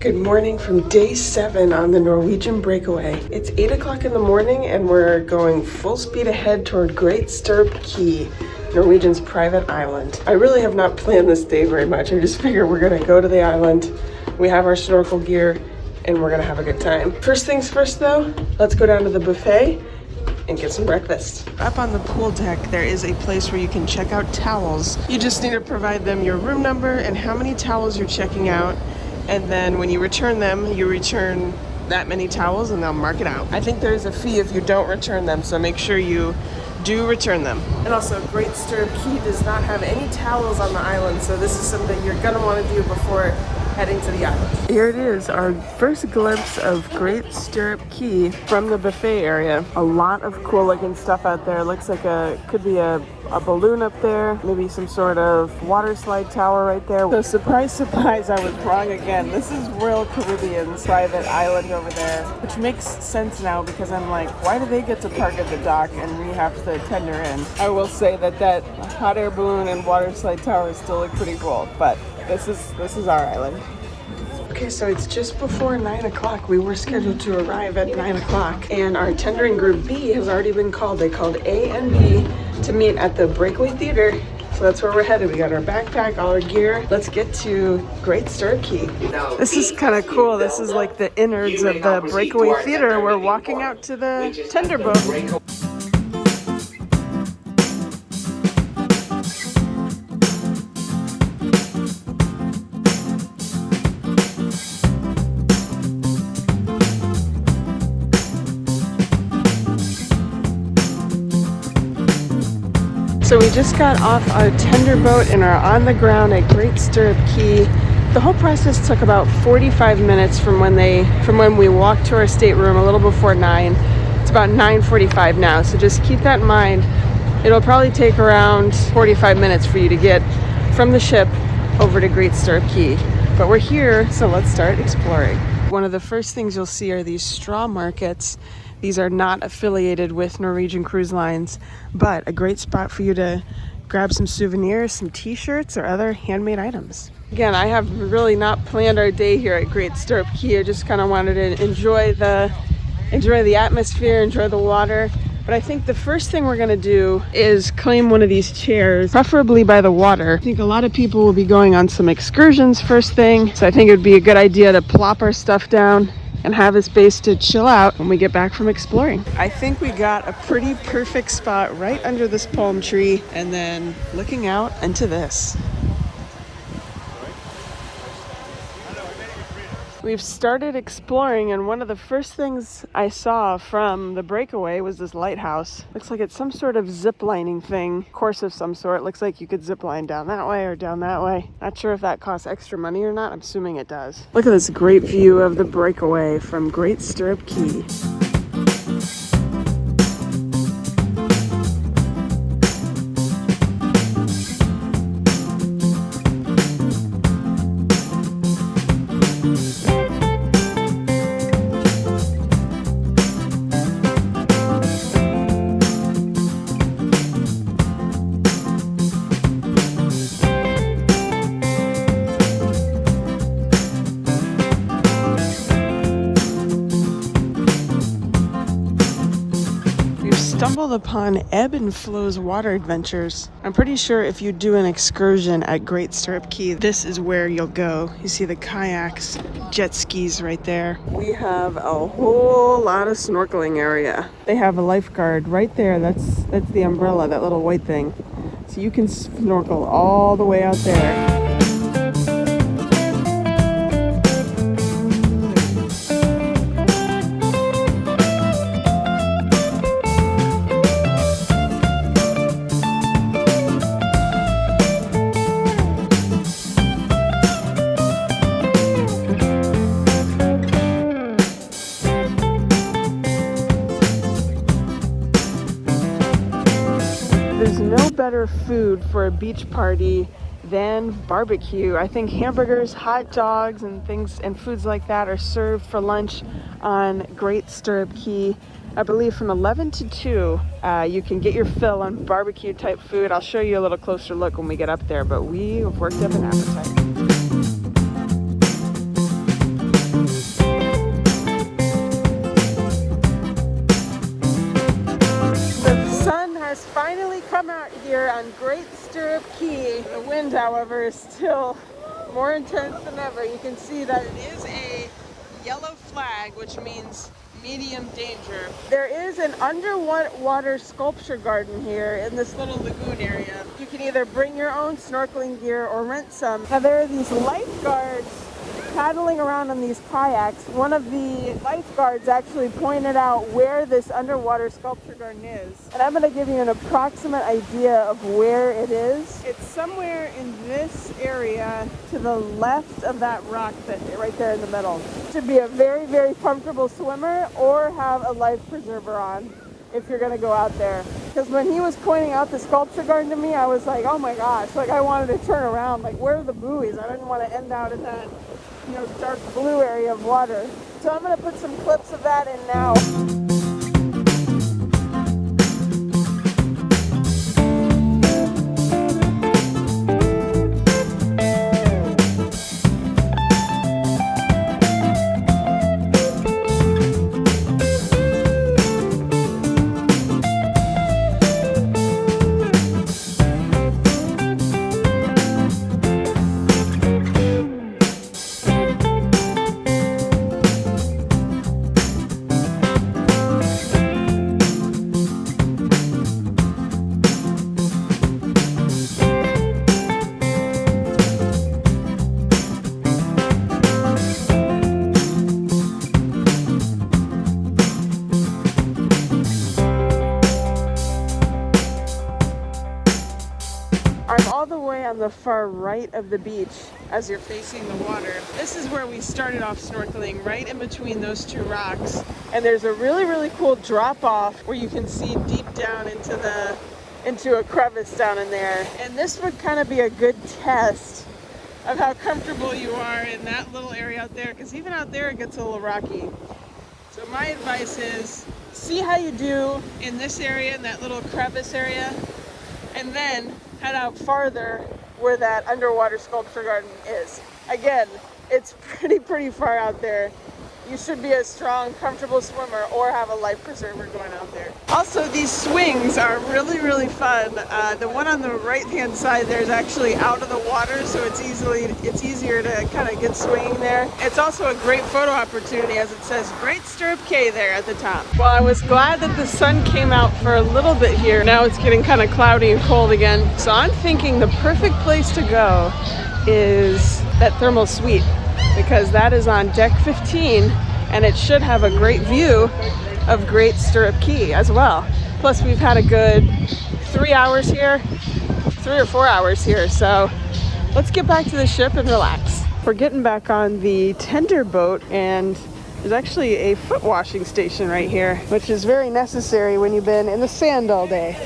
Good morning from day 7 on the Norwegian Breakaway. It's 8 o'clock in the morning and we're going full speed ahead toward Great Stirrup Cay, Norwegian's private island. I really have not planned this day very much. I just figure we're gonna go to the island, we have our snorkel gear, and we're gonna have a good time. First things first though, let's go down to the buffet and get some breakfast. Up on the pool deck, there is a place where you can check out towels. You just need to provide them your room number and how many towels you're checking out. And then when you return them, you return that many towels and they'll mark it out. I think there's a fee if you don't return them, so make sure you do return them. And also, Great Stirrup Cay does not have any towels on the island, so this is something you're gonna wanna do before heading to the island. Here it is, our first glimpse of Great Stirrup Cay from the buffet area. A lot of cool looking stuff out there. Looks like could be a balloon up there, maybe some sort of water slide tower right there. So surprise, surprise, I was wrong again. This is Royal Caribbean's private island over there, which makes sense now because I'm like, why do they get to park at the dock and we have to tender in? I will say that hot air balloon and water slide tower still look pretty cool, but this is our island. Okay, so it's just before 9 o'clock. We were scheduled to arrive at 9 o'clock, and our tendering group B has already been called. They called A and B to meet at the Breakaway Theater. So that's where we're headed. We got our backpack, all our gear. Let's get to Great Stirrup Cay. This is kind of cool. This is like the innards of the Breakaway Theater. We're walking out to the tender boat. So we just got off our tender boat and are on the ground at Great Stirrup Cay. The whole process took about 45 minutes from when we walked to our stateroom a little before 9. It's about 9:45 now, so just keep that in mind. It'll probably take around 45 minutes for you to get from the ship over to Great Stirrup Cay. But we're here, so let's start exploring. One of the first things you'll see are these straw markets. These are not affiliated with Norwegian Cruise Lines, but a great spot for you to grab some souvenirs, some t-shirts, or other handmade items. Again, I have really not planned our day here at Great Stirrup Cay. I just kind of wanted to enjoy the atmosphere, enjoy the water. But I think the first thing we're gonna do is claim one of these chairs, preferably by the water. I think a lot of people will be going on some excursions first thing, so I think it would be a good idea to plop our stuff down and have a space to chill out when we get back from exploring. I think we got a pretty perfect spot right under this palm tree and then looking out into this. We've started exploring, and one of the first things I saw from the Breakaway was this lighthouse. Looks like it's some sort of zip lining thing, course of some sort. Looks like you could zip line down that way or down that way. Not sure if that costs extra money or not. I'm assuming it does. Look at this great view of the Breakaway from Great Stirrup Cay. Stumbled upon Ebb and Flow's water adventures. I'm pretty sure if you do an excursion at Great Stirrup Cay, this is where you'll go. You see the kayaks, jet skis right there. We have a whole lot of snorkeling area. They have a lifeguard right there. That's the umbrella, that little white thing. So you can snorkel all the way out there. There's no better food for a beach party than barbecue. I think hamburgers, hot dogs, and things and foods like that are served for lunch on Great Stirrup Cay. I believe from 11 to 2, you can get your fill on barbecue type food. I'll show you a little closer look when we get up there, but we have worked up an appetite. Cay. The wind, however, is still more intense than ever. You can see that it is a yellow flag, which means medium danger. There is an underwater sculpture garden here in this little lagoon area. You can either bring your own snorkeling gear or rent some. Now there are these lifeguards paddling around on these kayaks. One of the lifeguards actually pointed out where this underwater sculpture garden is. And I'm going to give you an approximate idea of where it is. It's somewhere in this area to the left of that rock that right there in the middle. Should be a very, very comfortable swimmer or have a life preserver on if you're going to go out there. Because when he was pointing out the sculpture garden to me, I was like, oh my gosh, like I wanted to turn around, like where are the buoys? I didn't want to end out in that, you know, dark blue area of water. So I'm going to put some clips of that in now. All the way on the far right of the beach as you're facing the water. This is where we started off snorkeling, right in between those two rocks. And there's a really, really cool drop off where you can see deep down into a crevice down in there. And this would kind of be a good test of how comfortable you are in that little area out there, because even out there it gets a little rocky. So my advice is see how you do in this area, in that little crevice area, and then head out farther where that underwater sculpture garden is. Again, it's pretty far out there. You should be a strong, comfortable swimmer or have a life preserver going out there. Also, these swings are really, really fun. The one on the right-hand side there is actually out of the water, so it's easier to kind of get swinging there. It's also a great photo opportunity, as it says Great Stirrup Cay there at the top. Well, I was glad that the sun came out for a little bit here. Now it's getting kind of cloudy and cold again. So I'm thinking the perfect place to go is that thermal suite, because that is on deck 15 and it should have a great view of Great Stirrup Cay as well. Plus we've had a good 3 hours here, 3 or 4 hours here, so let's get back to the ship and relax. We're getting back on the tender boat, and there's actually a foot washing station right here, which is very necessary when you've been in the sand all day.